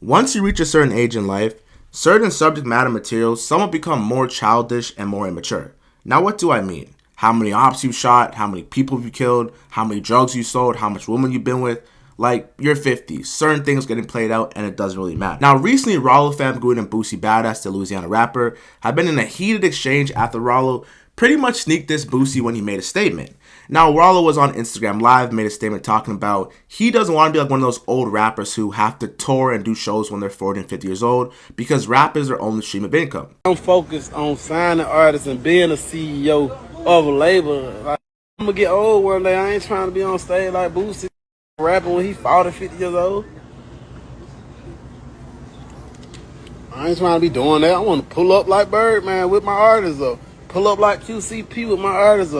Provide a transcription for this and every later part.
Once you reach a certain age in life, certain subject matter materials somewhat become more childish and more immature. Now, what do I mean? How many ops you shot, how many people you killed, how many drugs you sold, how much women you've been with. Like, you're 50. Certain things getting played out and it doesn't really matter. Now, recently, Rollo fam Good and Boosie Badass, the Louisiana rapper, have been in a heated exchange after Rollo pretty much sneaked this Boosie when he made a statement. Now, Rollo was on Instagram Live, made a statement talking about he doesn't want to be like one of those old rappers who have to tour and do shows when they're 40 and 50 years old because rap is their only stream of income. I'm focused on signing artists and being a CEO of a label. Like, I'm going to get old one day. I ain't trying to be on stage like Boosie rapping when he 40, 50 years old. I ain't trying to be doing that. I want to pull up like Birdman with my artists, or pull up like QCP with my artists,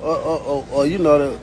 or you know,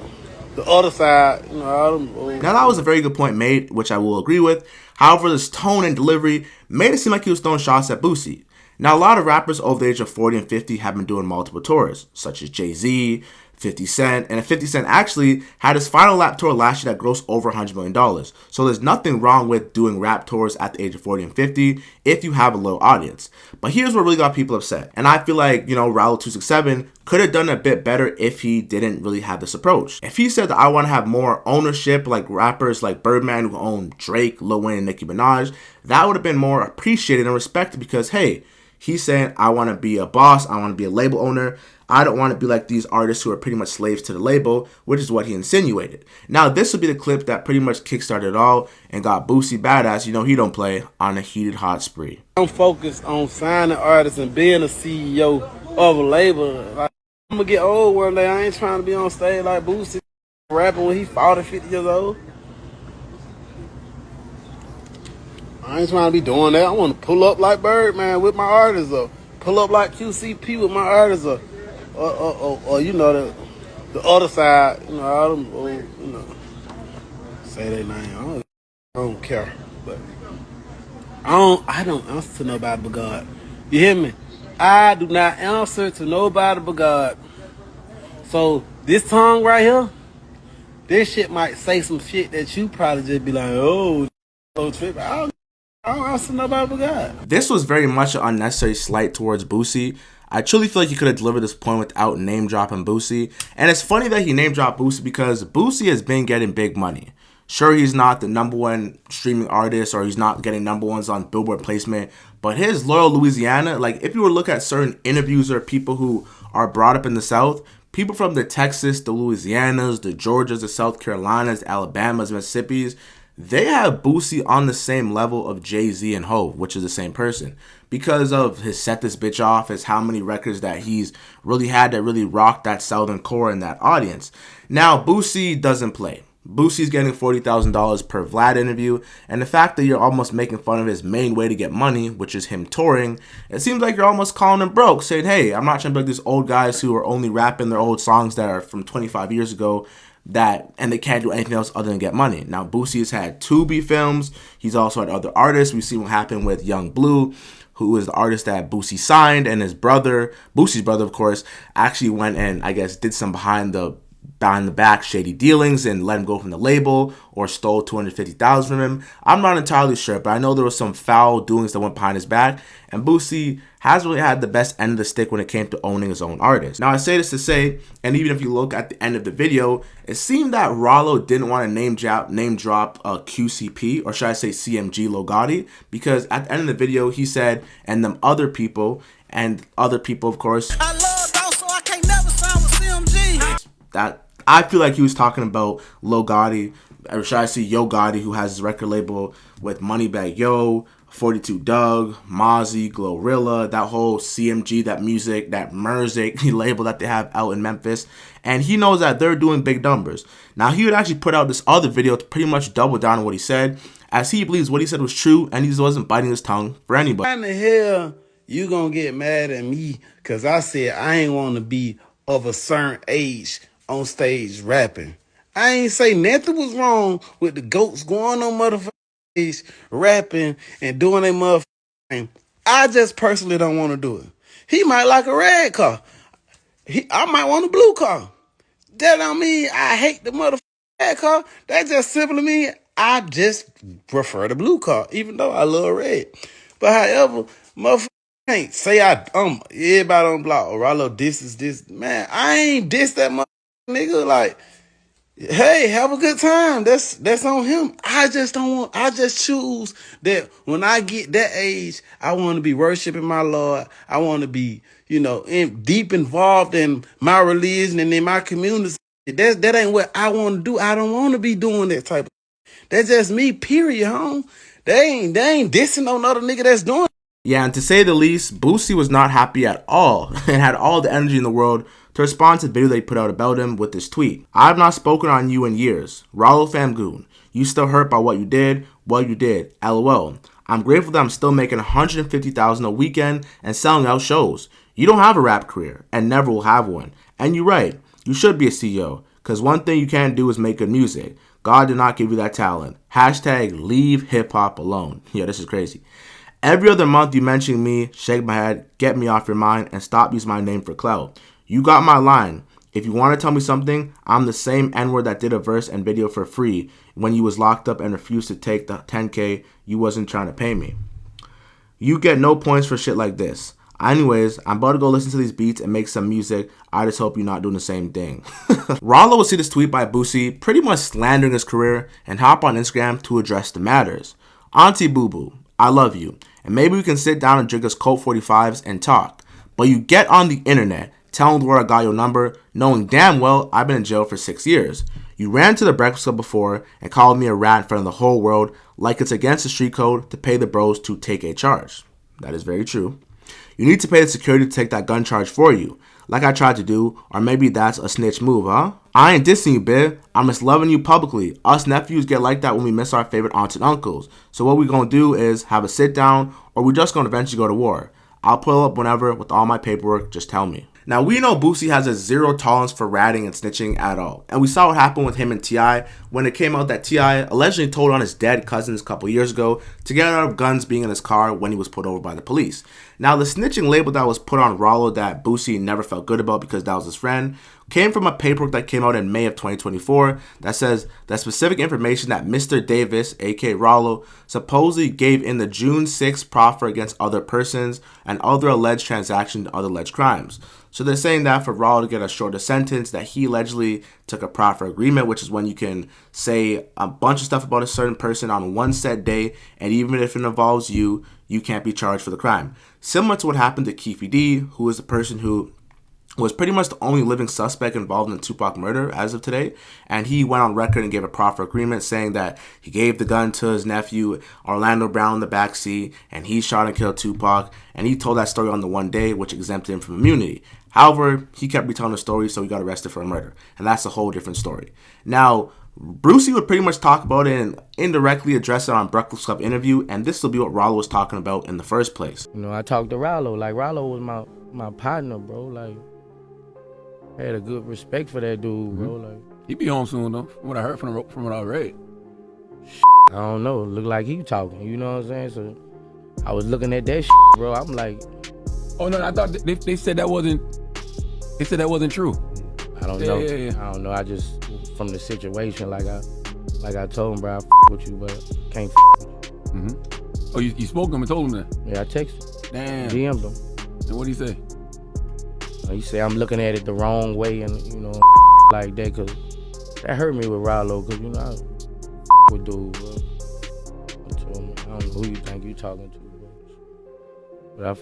the other side. You know, now, that was a very good point made, which I will agree with. However, this tone and delivery made it seem like he was throwing shots at Boosie. Now, a lot of rappers over the age of 40 and 50 have been doing multiple tours, such as Jay-Z, 50 Cent, and 50 Cent actually had his final lap tour last year that grossed over $100 million. So there's nothing wrong with doing rap tours at the age of 40 and 50 if you have a low audience. But here's what really got people upset. And I feel like, you know, Rollo 267 could have done a bit better if he didn't really have this approach. If he said that I want to have more ownership like rappers like Birdman who own Drake, Lil Wayne, and Nicki Minaj, that would have been more appreciated and respected because, hey, he's saying, I want to be a boss, I want to be a label owner. I don't want to be like these artists who are pretty much slaves to the label, which is what he insinuated. Now, this will be the clip that pretty much kickstarted it all and got Boosie Badass, you know he don't play, on a heated hot spree. I'm focused on signing artists and being a CEO of a label. Like, I'm going to get old one day. I ain't trying to be on stage like Boosie rapping when he 40, 50 years old. I ain't trying to be doing that. I want to pull up like Birdman with my artists, or pull up like QCP with my artists, or you know, the other side. You know, all them old, you know, say their name. I don't care, but I don't answer to nobody but God. You hear me? I do not answer to nobody but God. So this tongue right here, this shit might say some shit that you probably just be like, oh trip. I don't answer nobody but God. This was very much an unnecessary slight towards Boosie. I truly feel like he could have delivered this point without name dropping Boosie. And it's funny that he name dropped Boosie because Boosie has been getting big money. Sure, he's not the #1 streaming artist or he's not getting #1s on Billboard placement, but his loyal Louisiana, like if you were to look at certain interviews or people who are brought up in the South, people from the Texas, the Louisianas, the Georgias, the South Carolinas, Alabamas, Mississippis, they have Boosie on the same level of Jay-Z and Hov, which is the same person, because of his Set This Bitch Off, his how many records that he's really had that really rocked that Southern core and that audience. Now, Boosie doesn't play. Boosie's getting $40,000 per Vlad interview, and the fact that you're almost making fun of his main way to get money, which is him touring, it seems like you're almost calling him broke, saying, hey, I'm not trying to be like these old guys who are only rapping their old songs that are from 25 years ago, and they can't do anything else other than get money. Now, Boosie has had Tubi films. He's also had other artists. We've seen what happened with Young Blue, who is the artist that Boosie signed, and his brother, Boosie's brother, of course, actually went and, I guess, did some behind the back shady dealings and let him go from the label or stole $250,000 from him. I'm not entirely sure, but I know there was some foul doings that went behind his back, and Boosie has really had the best end of the stick when it came to owning his own artist. Now, I say this to say, and even if you look at the end of the video, it seemed that Rollo didn't want to name drop QCP, or should I say CMG Lil Gotti, because at the end of the video, he said, and them other people, of course, I love dogs, so I can't never sign with CMG. That I feel like he was talking about Lil Gotti, or should I say Yo Gotti, who has his record label with Moneybagg Yo, 42 Doug, Mozzie, Glorilla, that whole CMG, that music, that Merzik label that they have out in Memphis. And he knows that they're doing big numbers. Now, he would actually put out this other video to pretty much double down on what he said, as he believes what he said was true, and he just wasn't biting his tongue for anybody. How in the hell you gonna get mad at me because I said I ain't want to be of a certain age on stage rapping? I ain't say nothing was wrong with the goats going on motherfucking stage rapping and doing their motherfucking thing. I just personally don't want to do it. He might like a red car. I might want a blue car. That don't mean I hate the motherfucking red car. That just simply mean I just prefer the blue car, even though I love red. But however, motherfucker can't say everybody on the block or Rollo this is this. Man, I ain't diss that nigga. Like, hey, have a good time. That's on him. I just don't want. I just choose that when I get that age, I want to be worshiping my Lord. I want to be, deep involved in my religion and in my community. That ain't what I want to do. I don't want to be doing that type of. That's just me. Period, home. They ain't dissing on other nigga that's doing. Yeah, and to say the least, Boosie was not happy at all and had all the energy in the world to respond to the video they put out about him with this tweet. I have not spoken on you in years. Rollo Famgoon, you still hurt by what you did? Well, you did. LOL. I'm grateful that I'm still making $150,000 a weekend and selling out shows. You don't have a rap career and never will have one. And you're right. You should be a CEO because one thing you can't do is make good music. God did not give you that talent. Hashtag leave hip hop alone. Yeah, this is crazy. Every other month you mention me, shake my head, get me off your mind, and stop using my name for clout. You got my line. If you want to tell me something, I'm the same N-word that did a verse and video for free when you was locked up and refused to take the $10K you wasn't trying to pay me. You get no points for shit like this. Anyways, I'm about to go listen to these beats and make some music. I just hope you're not doing the same thing. Rollo will see this tweet by Boosie, pretty much slandering his career, and hop on Instagram to address the matters. Auntie Boo Boo, I love you, and maybe we can sit down and drink us Colt 45s and talk. But you get on the internet, telling the world I got your number, knowing damn well I've been in jail for 6 years. You ran to the Breakfast Club before and called me a rat in front of the whole world like it's against the street code to pay the bros to take a charge. That is very true. You need to pay the security to take that gun charge for you, like I tried to do, or maybe that's a snitch move, huh? I ain't dissing you, babe. I'm just loving you publicly. Us nephews get like that when we miss our favorite aunts and uncles. So what we gonna do is have a sit down, or we just gonna eventually go to war. I'll pull up whenever with all my paperwork, just tell me. Now, we know Boosie has a zero tolerance for ratting and snitching at all. And we saw what happened with him and T.I. when it came out that T.I. allegedly told on his dead cousins a couple years ago to get out of guns being in his car when he was pulled over by the police. Now, the snitching label that was put on Rollo that Boosie never felt good about because that was his friend came from a paperwork that came out in May of 2024 that says that specific information that Mr. Davis, aka Rollo, supposedly gave in the June 6th proffer against other persons and other alleged transactions and other alleged crimes. So they're saying that for Rollo to get a shorter sentence, that he allegedly took a proffer agreement, which is when you can say a bunch of stuff about a certain person on one set day, and even if it involves you, you can't be charged for the crime. Similar to what happened to Keefe D, who is the person who was pretty much the only living suspect involved in the Tupac murder as of today, and he went on record and gave a proffer agreement saying that he gave the gun to his nephew Orlando Brown in the backseat, and he shot and killed Tupac, and he told that story on the one day, which exempted him from immunity. However, he kept retelling the story, so he got arrested for a murder, and that's a whole different story. Now, Boosie would pretty much talk about it and indirectly address it on Breakfast Club interview, and this will be what Rollo was talking about in the first place. You know, I talked to Rollo. Like, Rollo was my partner, bro. Like, I had a good respect for that dude, bro. Like, he be home soon though. From what I heard from what I read. I don't know. Look like he talking. You know what I'm saying? So I was looking at that bro. I'm like, oh no, I thought they said that wasn't. They said that wasn't true. I don't know. Yeah. I don't know. I just from the situation, like I told him, bro, I with you, but can't with you. Oh, you spoke to him and told him that? Yeah, I texted. Damn. DM'd him. And what'd he say? He said I'm looking at it the wrong way, and you know, like that, cause that hurt me with Rollo, cause you know I with dude, bro. I told him, I don't know who you think you talking to, bro. But I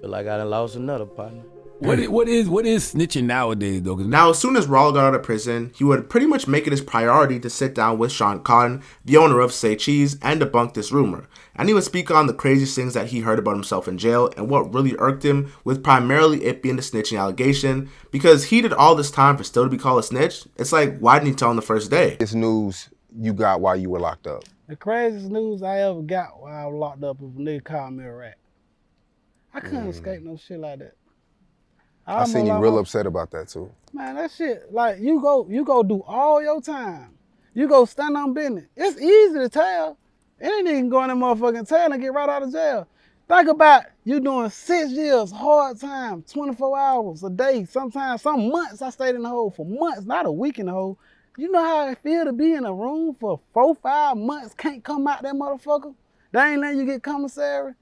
feel like I done lost another partner. What is snitching nowadays though? Now, as soon as Rollo got out of prison, he would pretty much make it his priority to sit down with Sean Cotton, the owner of Say Cheese, and debunk this rumor. And he would speak on the craziest things that he heard about himself in jail and what really irked him, with primarily it being the snitching allegation, because he did all this time for still to be called a snitch. It's like, why didn't he tell him the first day? This news you got while you were locked up. The craziest news I ever got while I was locked up was a nigga called me a rat. I couldn't escape no shit like that. I seen you real upset about that too. Man, that shit, like you go do all your time. You go stand on business. It's easy to tell. Any nigga can go in that motherfucking tail and get right out of jail. Think about you doing 6 years, hard time, 24 hours a day. Sometimes, some months I stayed in the hole for months, not a week in the hole. You know how it feel to be in a room for 4-5 months, can't come out that motherfucker? They ain't letting you get commissary.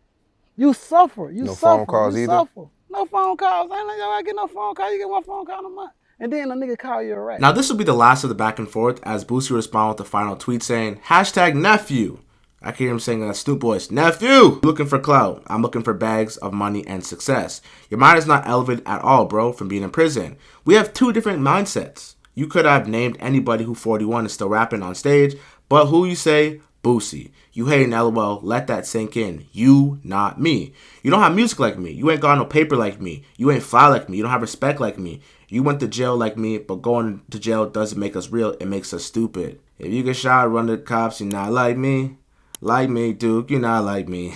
You suffer. You No suffer. phone calls you either? suffer. No phone calls. Ain't letting y'all get no phone call. You get one phone call a month. And then a nigga call you a rat. Now, this will be the last of the back and forth as Boosie responded with the final tweet saying, #nephew. I can hear him saying that Snoop voice, nephew! Looking for clout. I'm looking for bags of money and success. Your mind is not elevated at all, bro, from being in prison. We have two different mindsets. You could have named anybody who 41 is still rapping on stage, but who you say? Boosie. You hating LOL, let that sink in. You, not me. You don't have music like me. You ain't got no paper like me. You ain't fly like me. You don't have respect like me. You went to jail like me, but going to jail doesn't make us real. It makes us stupid. If you get shot, run to the cops, you're not like me. Like me, Duke, you're not like me.